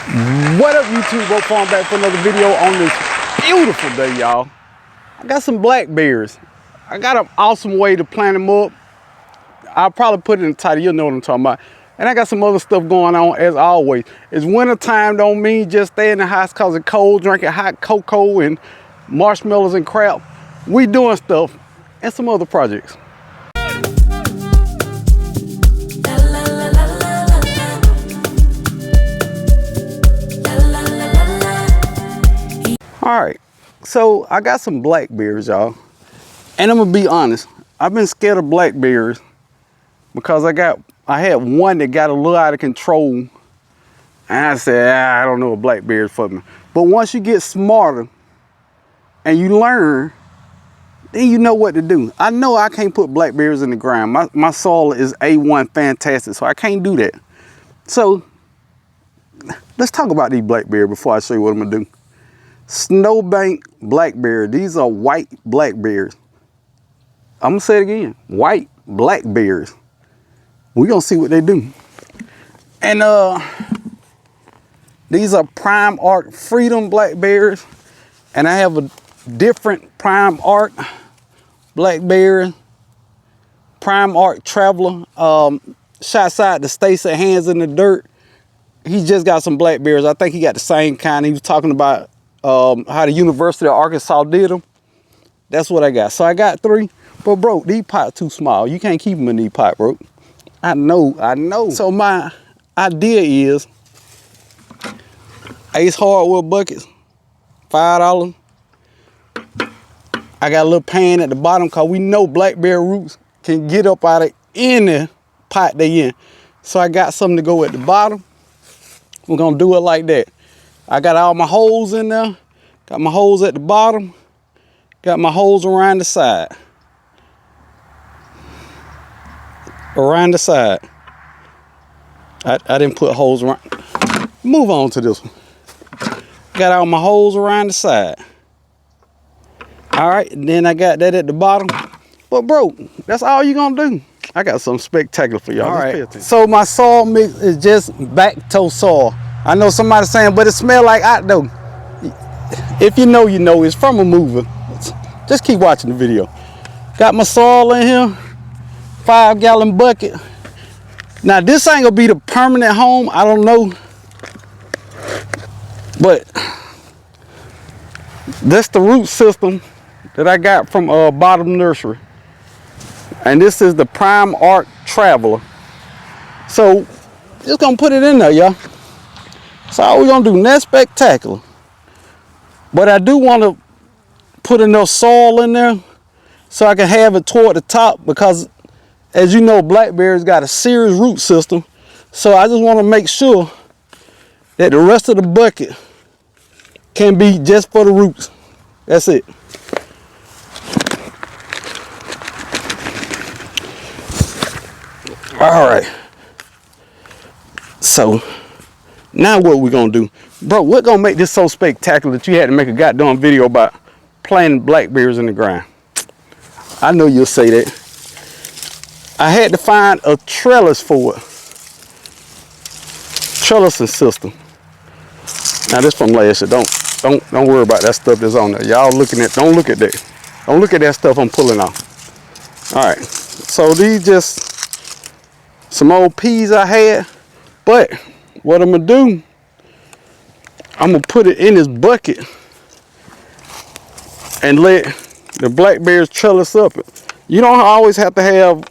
What up, YouTube? Brokefarmer back for another video on this beautiful day, y'all. I got some blackberries. I got an awesome way to plant them up. I'll probably put it in the title, you'll know what I'm talking about. And I got some other stuff going on as always. It's winter time, don't mean just stay in the house cause it's cold, drinking hot cocoa and marshmallows and crap. We doing stuff and some other projects. All right, so I got some blackberries, y'all. And I'm gonna be honest, I've been scared of blackberries because I had one that got a little out of control. And I said, I don't know, a blackberry for me. But once you get smarter and you learn, then you know what to do. I know I can't put blackberries in the ground. My soil is A1 fantastic, so I can't do that. So let's talk about these blackberries before I show you what I'm gonna do. Snowbank blackberry. These are white blackberries. I'm gonna say it again, white blackberries. We're gonna see what they do. And these are Prime Art Freedom blackberries. And I have a different Prime Art blackberry, Prime Art Traveler. Shouts out to Stacy Hands in the Dirt. He just got some blackberries. I think he got the same kind. He was talking about how the University of Arkansas did them. That's what I got. So I got 3, but bro, these pots too small. You can't keep them in these pots, bro. I know. So my idea is Ace hardwood buckets, $5. I got a little pan at the bottom because we know blackberry roots can get up out of any pot they in. So I got something to go at the bottom. We're gonna do it like that. I got all my holes in there. Got my holes at the bottom. Got my holes around the side. Around the side. I didn't put holes around. Move on to this one. Got all my holes around the side. All right, and then I got that at the bottom. But bro, that's all you gonna do. I got something spectacular for y'all. All right, so my soil mix is just back toe soil. I know somebody saying, but it smells like hot dough. If you know, you know. It's from a movie. Just keep watching the video. Got my soil in here, 5-gallon bucket. Now this ain't gonna be the permanent home. I don't know, but that's the root system that I got from Bottom Nursery, and this is the Prime Art Traveler. So just gonna put it in there, y'all. That's all we're gonna do. Not spectacular, but I do want to put enough soil in there so I can have it toward the top, because as you know, blackberries got a serious root system. So I just want to make sure that the rest of the bucket can be just for the roots. That's it. All right, so now what we're gonna do, bro, we're gonna make this so spectacular that you had to make a goddamn video about planting blackberries in the ground. I know you'll say that. I had to find a trellis for it. Trellising system. Now this from last year. Don't worry about that stuff that's on there. Y'all looking at, don't look at that. Don't look at that stuff I'm pulling off. All right, so these just some old peas I had, but what I'm gonna do, I'm gonna put it in this bucket and let the blackberries trellis up. You don't always have to have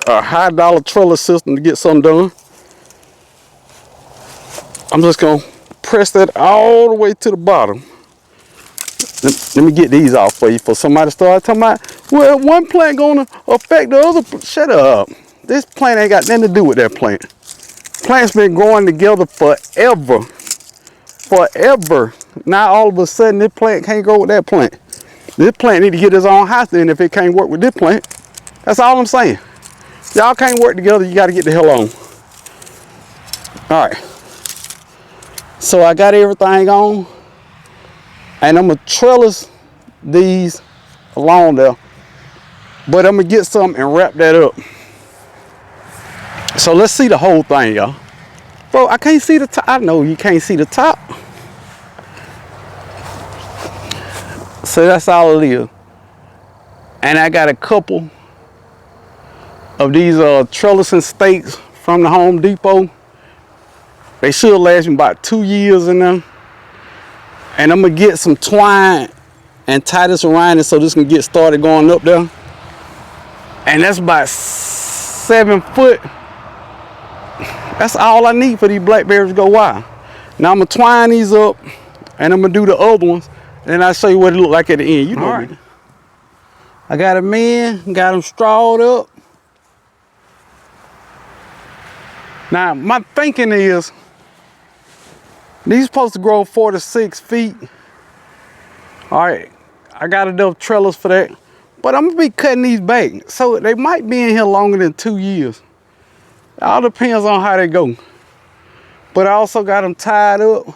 a high-dollar trellis system to get something done. I'm just gonna press that all the way to the bottom. Let me get these off for you for somebody start talking about, well, one plant gonna affect the other. Shut up. This plant ain't got nothing to do with that plant. Plants been growing together forever. Forever. Now all of a sudden this plant can't go with that plant. This plant need to get its own house then if it can't work with this plant. That's all I'm saying. Y'all can't work together, you gotta get the hell on. All right. So I got everything on, and I'm gonna trellis these along there, but I'm gonna get some and wrap that up. So let's see the whole thing, y'all. Bro, I can't see the top. I know you can't see the top. So that's all it is. And I got a couple of these Trellising stakes from the Home Depot. They should last me about 2 years in them. And I'm gonna get some twine and tie this around it so this can get started going up there. And that's about 7 foot. That's all I need for these blackberries to go wild. Now I'm gonna twine these up and I'm gonna do the other ones. And then I'll show you what it look like at the end. You know right. I got them in, got them strawed up. Now my thinking is, these supposed to grow 4 to 6 feet. All right, I got enough trellis for that. But I'm gonna be cutting these back. So they might be in here longer than 2 years. It all depends on how they go. But I also got them tied up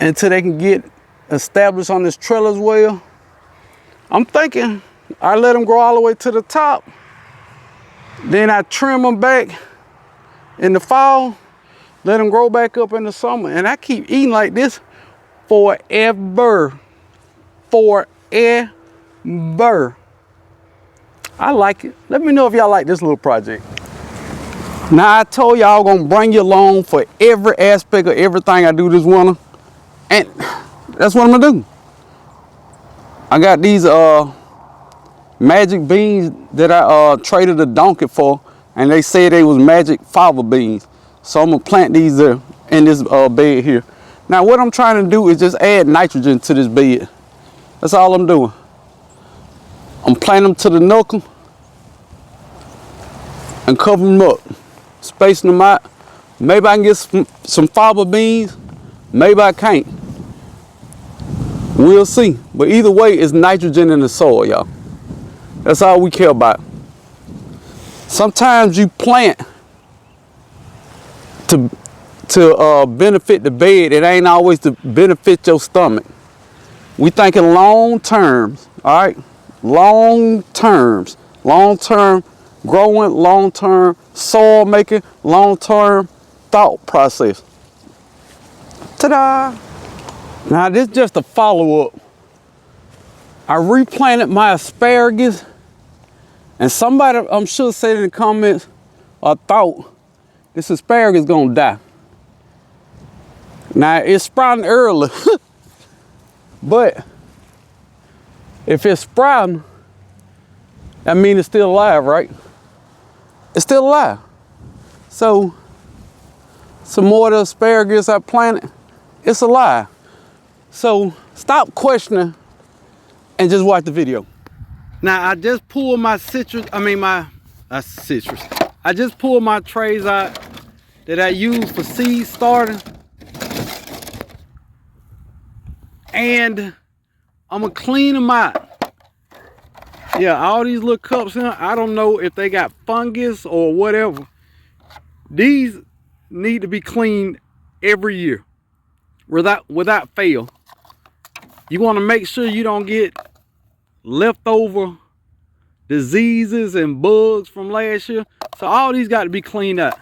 until they can get established on this trellis well. I'm thinking I let them grow all the way to the top. Then I trim them back in the fall, let them grow back up in the summer. And I keep eating like this forever. Forever. I like it. Let me know if y'all like this little project. Now I told y'all I'm gonna bring you along for every aspect of everything I do this winter. And that's what I'm gonna do. I got these magic beans that I traded a donkey for, and they said they was magic fava beans. So I'm gonna plant these there in this bed here. Now what I'm trying to do is just add nitrogen to this bed. That's all I'm doing. I'm planting them to the knuckle and cover them up, spacing them out. Maybe I can get some fava beans, maybe I can't. We'll see. But either way, it's nitrogen in the soil, y'all. That's all we care about. Sometimes you plant to benefit the bed. It ain't always to benefit your stomach. We thinking long terms, all right? Long terms, long-term growing, long-term soil making, long-term thought process. Ta-da! Now this is just a follow-up. I replanted my asparagus, and somebody I'm sure said in the comments or thought this asparagus gonna die. Now it's sprouting early, but if it's sprouting, that means it's still alive, right? It's still alive. So, some more of the asparagus I planted, it's alive. So, stop questioning and just watch the video. Now, I just pulled my I just pulled my trays out that I use for seed starting. And I'm gonna clean them out. Yeah, all these little cups here, I don't know if they got fungus or whatever. These need to be cleaned every year without fail. You want to make sure you don't get leftover diseases and bugs from last year. So all these got to be cleaned out.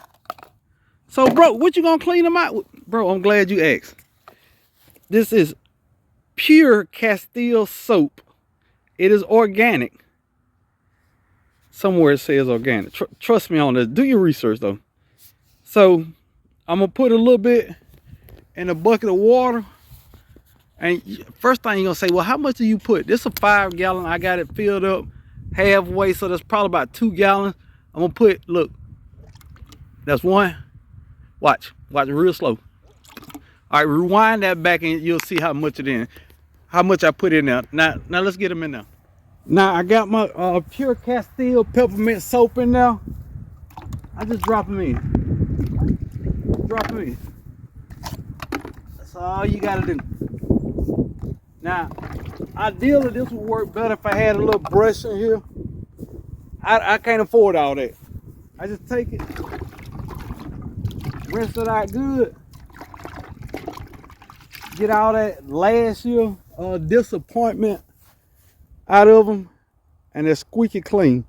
So bro, what you gonna clean them out with? Bro, I'm glad you asked. This is pure Castile soap. It is organic. Somewhere it says organic. Trust me on this. Do your research though. So I'm gonna put a little bit in a bucket of water. And first thing you're gonna say, well, how much do you put? This is a 5 gallon. I got it filled up halfway, so that's probably about 2 gallons. I'm gonna put, look, that's one. Watch real slow. All right, rewind that back and you'll see how much how much I put in there. Now let's get them in there. Now I got my pure Castile peppermint soap in there. I just drop them in. Drop them in. That's all you gotta do. Now, ideally this would work better if I had a little brush in here. I can't afford all that. I just take it, rinse it out good, get all that last year disappointment out of them, and they're squeaky clean.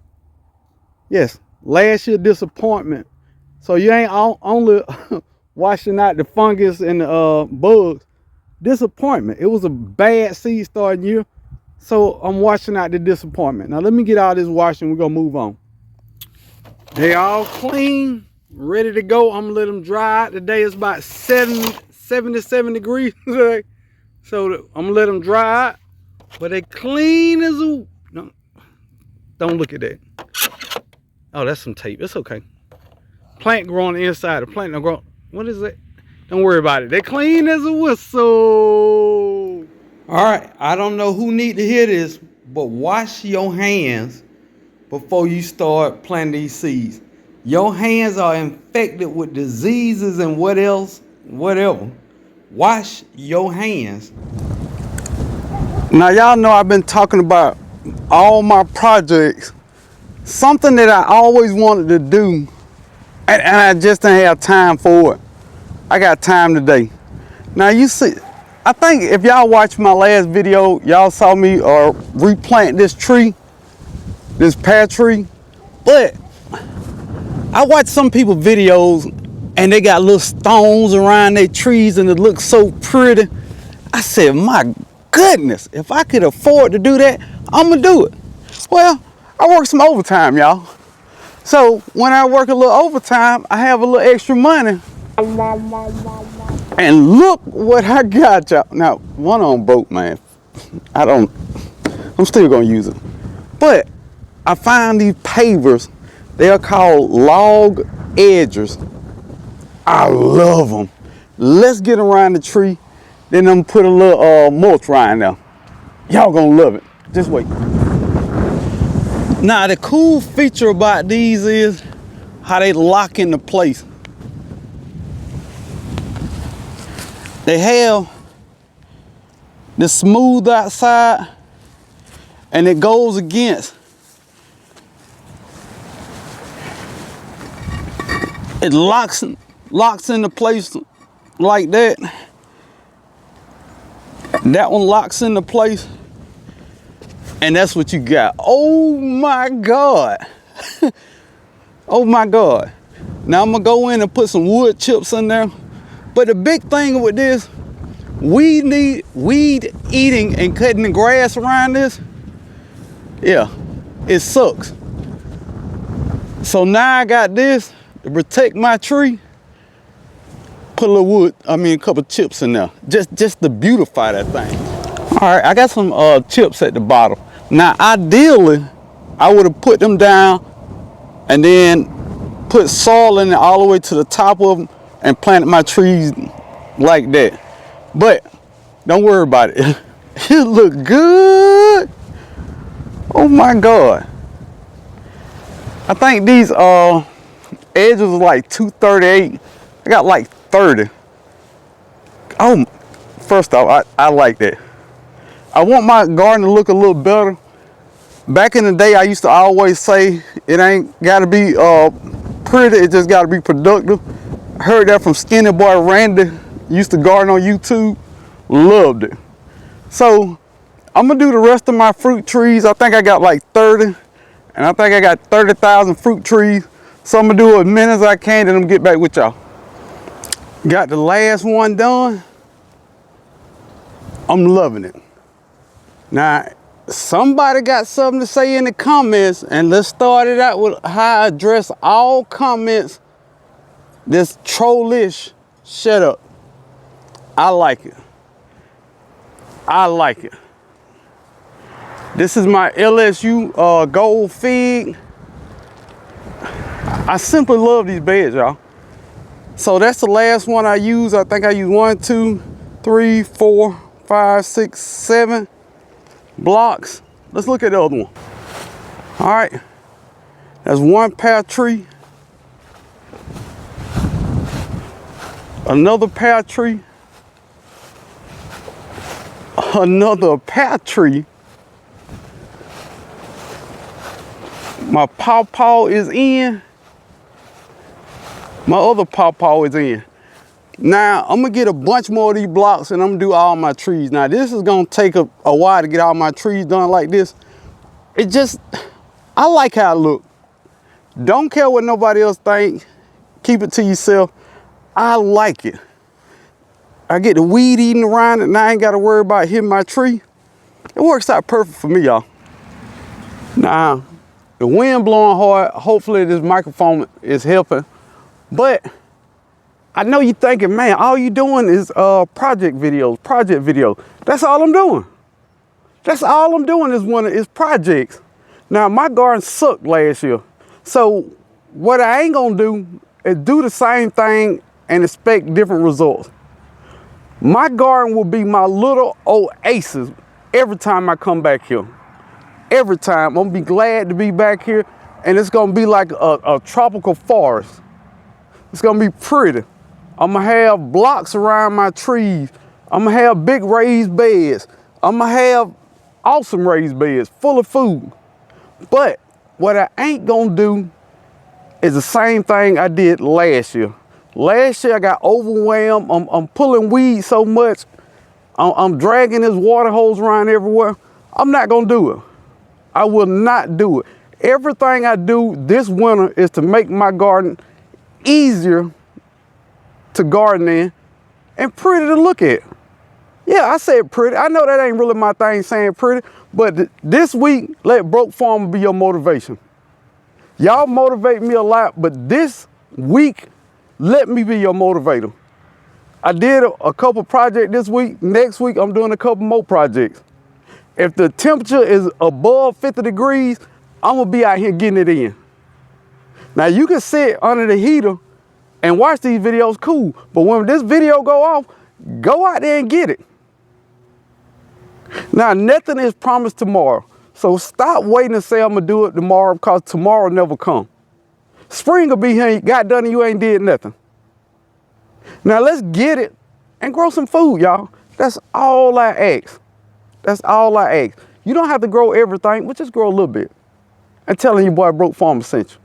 Yes, last year disappointment So you ain't only washing out the fungus and the bugs. Disappointment. It was a bad seed starting year. So I'm washing out the disappointment. Now let me get all this washing. We're gonna move on. They all clean, ready to go. I'm gonna let them dry out. Today is about 77 degrees today. So I'm gonna let them dry out. But they clean as a... No, don't look at that. Oh, that's some tape. It's okay. Plant growing inside. The plant don't grow. What is that? Don't worry about it. They clean as a whistle. All right. I don't know who need to hear this, but wash your hands before you start planting these seeds. Your hands are infected with diseases and whatever. Wash your hands. Now y'all know I've been talking about all my projects. Something that I always wanted to do, and I just didn't have time for it. I got time today. Now you see, I think if y'all watched my last video, y'all saw me replant this tree, this pear tree. But I watched some people videos and they got little stones around their trees and it looks so pretty. I said, my goodness, if I could afford to do that, I'm gonna do it. Well, I work some overtime, y'all. So when I work a little overtime, I have a little extra money. And look what I got, y'all. Now, one on broke, man. I'm still gonna use it. But I found these pavers. They are called log edgers. I love them. Let's get around the tree. Then I'm gonna put a little mulch around there. Y'all gonna love it. Just wait. Now the cool feature about these is how they lock into place. They have the smooth outside and it goes against. It locks into place like that. That one locks into place. And that's what you got. Oh my God. Oh my God. Now I'm gonna go in and put some wood chips in there. But the big thing with this, weed eating and cutting the grass around this, yeah, it sucks. So now I got this to protect my tree. Put a little a couple chips in there, just to beautify that thing. All right, I got some chips at the bottom. Now, ideally, I would have put them down and then put soil in it all the way to the top of them and planted my trees like that. But don't worry about it. It look good. Oh my God. I think these edges are like 238. I got like 30. Oh, first off, I like that. I want my garden to look a little better. Back in the day, I used to always say it ain't gotta be pretty, it just gotta be productive. I heard that from Skinny Boy Randy, used to garden on YouTube, loved it. So I'm gonna do the rest of my fruit trees. I think I got like 30, and I think I got 30,000 fruit trees. So I'm gonna do as many as I can, then I'm gonna get back with y'all. Got the last one done. I'm loving it. Now, somebody got something to say in the comments, and let's start it out with how I address all comments. This trollish, shut up. I like it. I like it. This is my LSU gold fig. I simply love these beds, y'all. So that's the last one I use. I think I use 1, 2, 3, 4, 5, 6, 7 blocks. Let's look at the other one. All right, that's one pear tree, another pear tree, another pear tree. My pawpaw is in. My other pawpaw is in. Now, I'm gonna get a bunch more of these blocks and I'm gonna do all my trees. Now, this is gonna take a while to get all my trees done like this. I like how it look. Don't care what nobody else think. keep it to yourself. I like it. I get the weed eating around it and I ain't gotta worry about hitting my tree. It works out perfect for me, y'all. Now, the wind blowing hard, hopefully this microphone is helping. But I know you're thinking, man, all you doing is project videos. That's all I'm doing. That's all I'm doing is projects. Now, my garden sucked last year. So what I ain't gonna do is do the same thing and expect different results. My garden will be my little oasis every time I come back here. Every time, I'm gonna be glad to be back here, and it's gonna be like a tropical forest. It's gonna be pretty. I'm gonna have blocks around my trees. I'm gonna have big raised beds. I'm gonna have awesome raised beds full of food. But what I ain't gonna do is the same thing I did last year. Last year I got overwhelmed. I'm pulling weeds so much. I'm dragging this water hose around everywhere. I'm not gonna do it. I will not do it. Everything I do this winter is to make my garden easier to garden in and pretty to look at. Yeah, I said pretty. I know that ain't really my thing saying pretty, but this week, let Brokefarmer be your motivation. Y'all motivate me a lot, but this week, let me be your motivator. I did a couple projects this week. Next week, I'm doing a couple more projects. If the temperature is above 50 degrees, I'm gonna be out here getting it in. Now you can sit under the heater and watch these videos, cool. But when this video go off, go out there and get it. Now, nothing is promised tomorrow. So stop waiting to say I'm gonna do it tomorrow, because tomorrow never come. Spring will be here, you got done and you ain't did nothing. Now let's get it and grow some food, y'all. That's all I ask. That's all I ask. You don't have to grow everything, but just grow a little bit. And telling you boy Brokefarmer sent you.